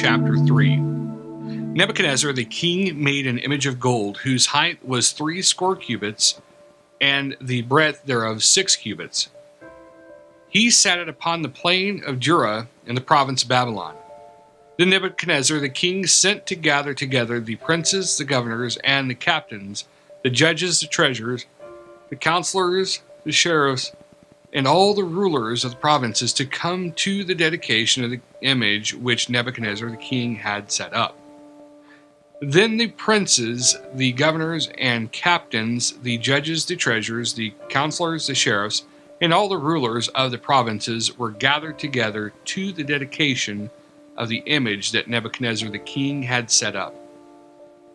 chapter 3. Nebuchadnezzar the king made an image of gold, whose height was 60 cubits, and the breadth thereof 6 cubits. He sat it upon the plain of Dura in the province of Babylon. Then Nebuchadnezzar the king sent to gather together the princes, the governors, and the captains, the judges, the treasurers, the counselors, the sheriffs, and all the rulers of the provinces to come to the dedication of the image which Nebuchadnezzar the king had set up. Then the princes, the governors and captains, the judges, the treasurers, the counselors, the sheriffs, and all the rulers of the provinces were gathered together to the dedication of the image that Nebuchadnezzar the king had set up.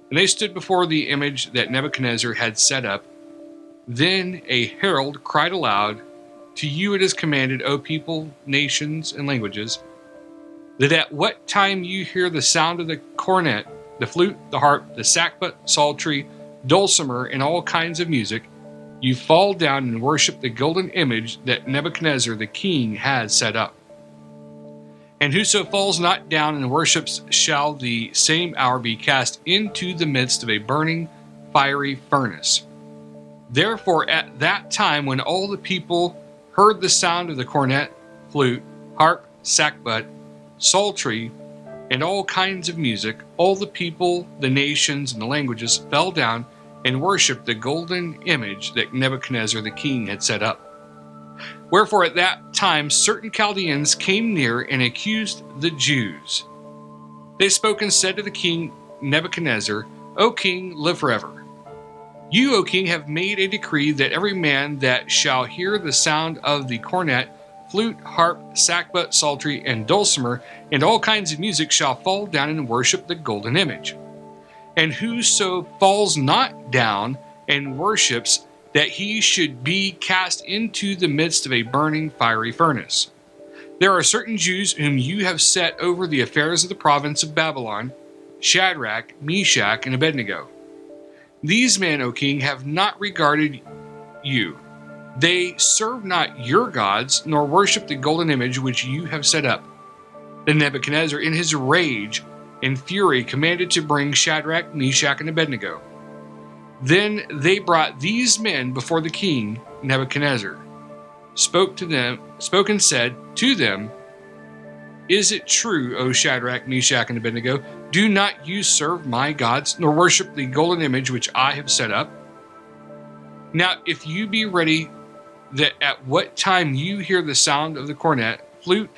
And they stood before the image that Nebuchadnezzar had set up. Then a herald cried aloud, "To you it is commanded, O people, nations, and languages, that at what time you hear the sound of the cornet, the flute, the harp, the sackbut, psaltery, dulcimer, and all kinds of music, you fall down and worship the golden image that Nebuchadnezzar the king has set up. And whoso falls not down and worships shall the same hour be cast into the midst of a burning fiery furnace. Therefore at that time when all the people heard the sound of the cornet, flute, harp, sackbut, psaltery, and all kinds of music, all the people, the nations, and the languages fell down and worshipped the golden image that Nebuchadnezzar the king had set up. Wherefore at that time certain Chaldeans came near and accused the Jews. They spoke and said to the king Nebuchadnezzar, O king, live forever. You, O king, have made a decree that every man that shall hear the sound of the cornet, flute, harp, sackbut, psaltery, and dulcimer, and all kinds of music shall fall down and worship the golden image. And whoso falls not down and worships, that he should be cast into the midst of a burning fiery furnace. There are certain Jews whom you have set over the affairs of the province of Babylon, Shadrach, Meshach, and Abednego. These men, O king, have not regarded you. They serve not your gods, nor worship the golden image which you have set up. Then Nebuchadnezzar, in his rage and fury, commanded to bring Shadrach, Meshach, and Abednego. Then they brought these men before the king Nebuchadnezzar, spoke and said to them, Is it true, O Shadrach, Meshach, and Abednego, do not you serve my gods, nor worship the golden image which I have set up? Now if you be ready, that at what time you hear the sound of the cornet, flute,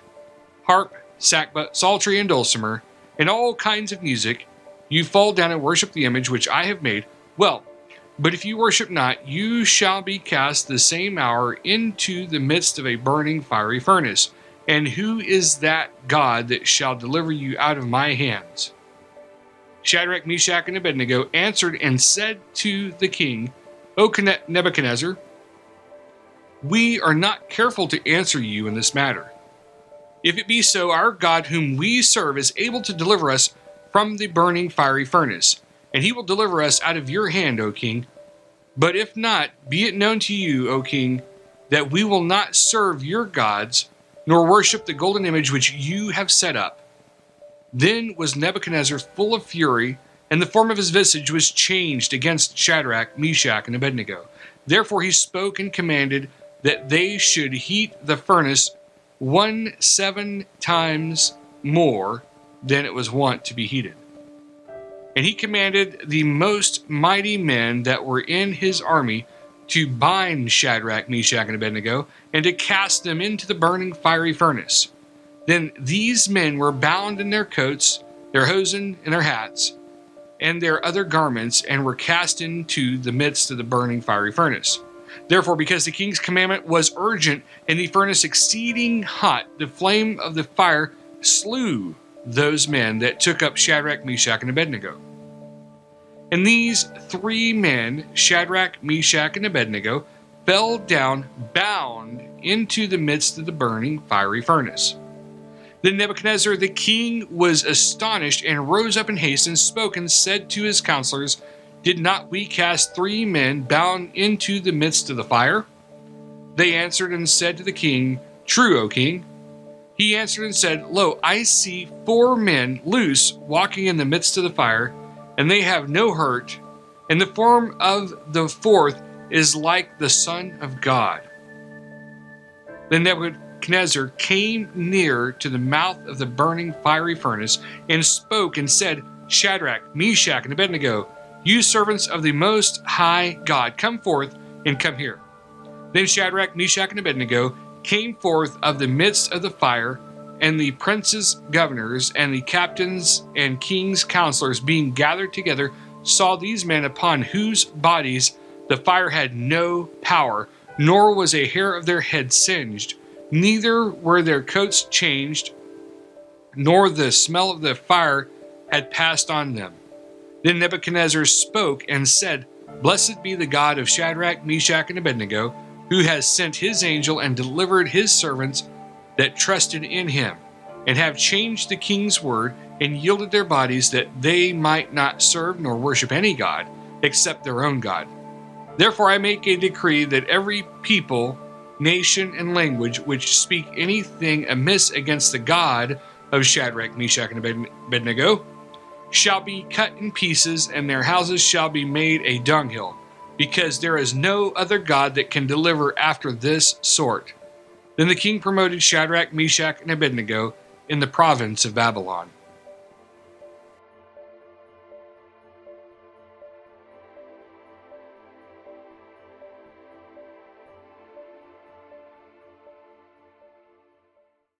harp, sackbut, psaltery, and dulcimer, and all kinds of music, you fall down and worship the image which I have made, well, but if you worship not, you shall be cast the same hour into the midst of a burning fiery furnace. And who is that God that shall deliver you out of my hands? Shadrach, Meshach, and Abednego answered and said to the king, O Nebuchadnezzar, we are not careful to answer you in this matter. If it be so, our God whom we serve is able to deliver us from the burning fiery furnace, and he will deliver us out of your hand, O king. But if not, be it known to you, O king, that we will not serve your gods, nor worship the golden image which you have set up. Then was Nebuchadnezzar full of fury, and the form of his visage was changed against Shadrach, Meshach, and Abednego. Therefore he spoke and commanded that they should heat the furnace 7 times more than it was wont to be heated. And he commanded the most mighty men that were in his army to bind Shadrach, Meshach, and Abednego, and to cast them into the burning fiery furnace. Then these men were bound in their coats, their hosen, and their hats, and their other garments, and were cast into the midst of the burning fiery furnace. Therefore, because the king's commandment was urgent, and the furnace exceeding hot, the flame of the fire slew those men that took up Shadrach, Meshach, and Abednego. And these 3 men, Shadrach, Meshach, and Abednego, fell down bound into the midst of the burning fiery furnace. Then Nebuchadnezzar the king was astonished, and rose up in haste, and spoke and said to his counselors, Did not we cast 3 men bound into the midst of the fire? They answered and said to the king, True, O king. He answered and said, Lo, I see 4 men loose walking in the midst of the fire, and they have no hurt, and the form of the fourth is like the Son of God. Then Nebuchadnezzar came near to the mouth of the burning fiery furnace, and spoke and said, Shadrach, Meshach, and Abednego, you servants of the Most High God, come forth and come here. Then Shadrach, Meshach, and Abednego came forth of the midst of the fire, and the princes, governors, and the captains and king's counselors, being gathered together, saw these men upon whose bodies the fire had no power, nor was a hair of their head singed, neither were their coats changed, nor the smell of the fire had passed on them. Then Nebuchadnezzar spoke and said, Blessed be the God of Shadrach, Meshach, and Abednego, who has sent his angel and delivered his servants that trusted in him, and have changed the king's word, and yielded their bodies that they might not serve nor worship any god, except their own God. Therefore I make a decree that every people, nation, and language which speak anything amiss against the God of Shadrach, Meshach, and Abednego shall be cut in pieces, and their houses shall be made a dunghill, because there is no other God that can deliver after this sort. Then the king promoted Shadrach, Meshach, and Abednego in the province of Babylon.